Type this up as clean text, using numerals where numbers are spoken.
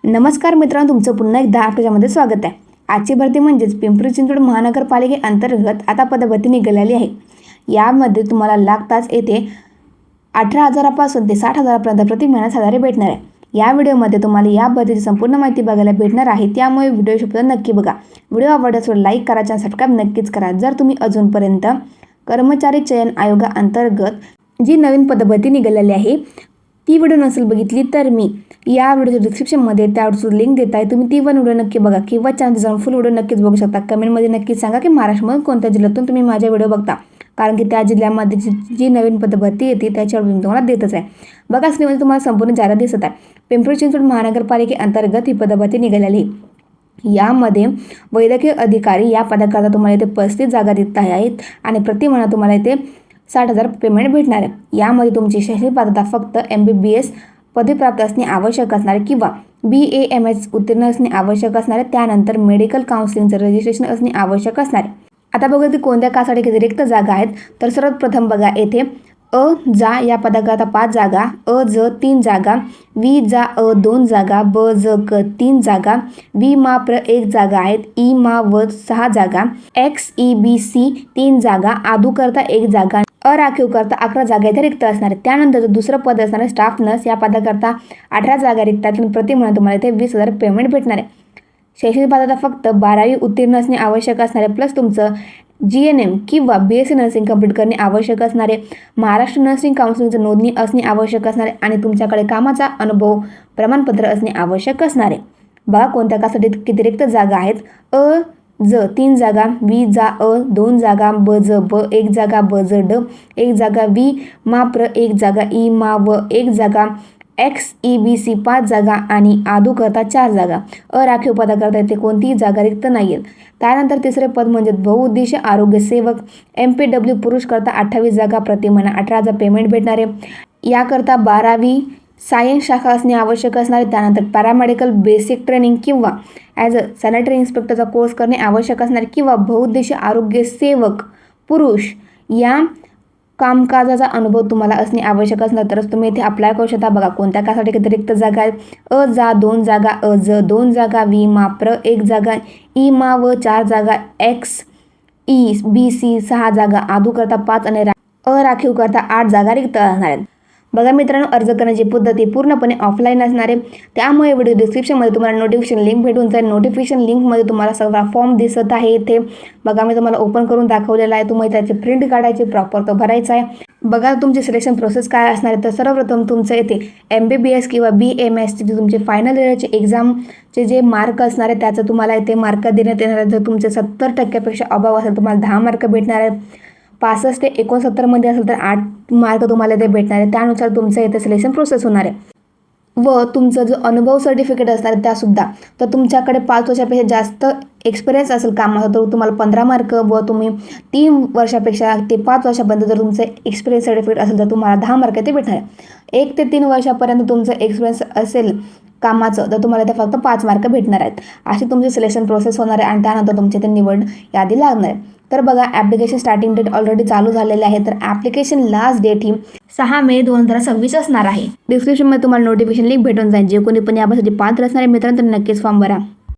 नमस्कार मित्रांनो, तुमचं पुन्हा एकदा आपल्यामध्ये स्वागत आहे। आजची भरती म्हणजेच पिंपरी चिंचवड महानगरपालिकेअंतर्गत आता पदभरती निघालेली आहे। यामध्ये तुम्हाला लाख तास येथे 18,000 पासून ते 60,000 पर्यंत प्रति महिना सॅलरी भेटणार आहे। या व्हिडिओमध्ये तुम्हाला या भरतीची संपूर्ण माहिती बघायला भेटणार आहे, त्यामुळे व्हिडिओ शेवटपर्यंत नक्की बघा। व्हिडिओ आवडल्यास लाईक करा, चॅनल सबस्क्राईब नक्कीच करा। जर तुम्ही अजूनपर्यंत कर्मचारी चयन आयोगाअंतर्गत जी नवीन पदभरती निघालेली आहे ती व्हिडिओ नसेल बघितली तर मी या व्हिडिओच्या डिस्क्रिप्शनमध्ये त्या व्हिडिओची लिंक देत आहे, तुम्ही ती पण व्हिडिओ नक्की बघा किंवा चॅनल जाऊन फुल व्हिडिओ नक्कीच बघू शकता। कमेंटमध्ये नक्कीच सांगा की महाराष्ट्रामध्ये कोणत्या जिल्ह्यातून तुम्ही माझे व्हिडिओ बघता, कारण की त्या जिल्ह्यामध्ये जी नवीन पदभरती येते त्याच्यावर मी तुम्हाला देतच आहे। बघा, स्क्रीनमध्ये तुम्हाला संपूर्ण जाहिरात दिसत आहे। पिंपरी चिंचवड महानगरपालिकेअंतर्गत ही पदभरती निघालेली आहे। यामध्ये वैद्यकीय अधिकारी या पदाकरता तुम्हाला इथे 35 जागा देत आहेत आणि प्रति महिना तुम्हाला इथे 60,000 पेमेंट भेटणार आहे। यामध्ये तुमची शैक्षणिक पात्रता फक्त MBBS पदवी प्राप्त असणे आवश्यक असणार आहे किंवा BAMS उत्तीर्ण असणे आवश्यक असणार आहे। त्यानंतर मेडिकल काउन्सिलिंगचं रजिस्ट्रेशन असणे आवश्यक असणार आहे। आता बघा की कोणत्या कासाठी किती रिक्त जागा आहेत, तर सर्वात प्रथम बघा येथे जा या पदाकरता 5 जागा, ज 3 जागा, जा 2 जागा, क 3 जागा, माप्र 1 जागा आहेत, व 6 जागा, XEBC 3 जागा, करता 1 जागा, राखीव करता 11 जागा इथे रिक्त असणार आहेत। त्यानंतर दुसरं पद असणार आहे स्टाफ नर्स, या पदाकरता 18 जागा रिक्त आहेत। प्रति महिना तुम्हाला इथे 20,000 पेमेंट भेटणार आहे। शैक्षणिक पात्रता फक्त 12वी उत्तीर्ण असणे आवश्यक असणार आहे, प्लस तुमचं GNM किंवा BSc नर्सिंग कंप्लीट करणे आवश्यक असणार आहे। महाराष्ट्र नर्सिंग काउन्सिलिंगचं नोंदणी असणे आवश्यक असणार आहे आणि तुमच्याकडे कामाचा अनुभव प्रमाणपत्र असणे आवश्यक असणार आहे। बघा कोणत्या कासाठी किती रिक्त जागा आहेत। ज 3 जागा, जा 2 जागा, ज 1 जागा, ज 1 जागा, माप्र 1 जागा, व 1 जागा, XEBC 5 जागा आणि करता 4 जागा, राखीव पदाकरता इथे कोणतीही जागा रिक्त नाही आहेत। त्यानंतर तिसरे पद म्हणजे बहुउद्देशीय आरोग्य सेवक MPW पुरुष करता 28 जागा, प्रति महिना 18,000 पेमेंट भेटणार आहे। याकरता 12वी सायन्स शाखा असणे आवश्यक असणार आहे। त्यानंतर पॅरामेडिकल बेसिक ट्रेनिंग किंवा ॲज सॅनिटरी इन्स्पेक्टरचा कोर्स करणे आवश्यक असणार किंवा बहुउद्देशीय आरोग्य सेवक पुरुष या कामकाजाचा अनुभव तुम्हाला असणे आवश्यक असणार, तरच तुम्ही इथे अप्लाय करू शकता। बघा कोणत्या कासाठी किती रिक्त जागा आहेत। जा 2 जागा, ज 2 जागा, माप्र 1 जागा, व 4 जागा, XEBC 6 जागा, करता 5 आणि राखीव करता 8 जागा रिक्त असणार आहेत। बघा मित्रांनो, अर्ज करण्याची पद्धती पूर्णपणे ऑफलाईन असणार आहे, त्यामुळे व्हिडिओ डिस्क्रिप्शनमध्ये तुम्हाला नोटिफिकेशन लिंक भेटून जाईल। नोटिफिकेशन लिंकमध्ये तुम्हाला सगळा फॉर्म दिसत आहे इथे बघा, मी तुम्हाला ओपन करून दाखवलेला आहे। तुम्ही त्याची प्रिंट काढायची, प्रॉपर तो भरायचा आहे। बघा तुमची सिलेक्शन प्रोसेस काय असणार आहे, तर सर्वप्रथम तुमचं येथे MBBS किंवा BAMS चे तुमचे फायनल इयरचे एक्झामचे जे मार्क असणार आहे त्याचं तुम्हाला इथे मार्क देण्यात येणार आहे। जर तुमचे 70% अभाव असेल तुम्हाला 10 मार्क भेटणार आहेत, 65 ते 69 मध्ये असेल तर 8 मार्क तुम्हाला इथे भेटणार आहे। त्यानुसार तुमचं इथे सिलेक्शन प्रोसेस होणार आहे। व तुमचं जो अनुभव सर्टिफिकेट असणार आहे त्यासुद्धा, तर तुमच्याकडे 5 वर्षापेक्षा जास्त एक्सपिरियन्स असेल कामाचा तर तुम्हाला 15 मार्क, व तुम्ही 3 वर्षापेक्षा ते 5 वर्षापर्यंत जर तुमचं एक्सपिरियन्स सर्टिफिकेट असेल तर तुम्हाला 10 मार्क ते भेटणार आहे। 1 ते 3 वर्षापर्यंत तुमचं एक्सपिरियन्स असेल कामाचं तर तुम्हाला ते फक्त 5 मार्क भेटणार आहेत। अशी तुमची सिलेक्शन प्रोसेस होणार आहे आणि त्यानंतर तुमची ते निवड यादी लागणार आहे। तर बघा ॲप्लिकेशन स्टार्टिंग डेट ऑलरेडी चालू झालेले आहे, तर ॲप्लिकेशन लास्ट डेट ही 6 मे 2026 असणार आहे। डिस्क्रिप्शनमध्ये तुम्हाला नोटिफिकेशन लिंक भेटून जाईल। जे कोणी पण यासाठी पात्र असणारे मित्रांनो नक्कीच फॉर्म भरा।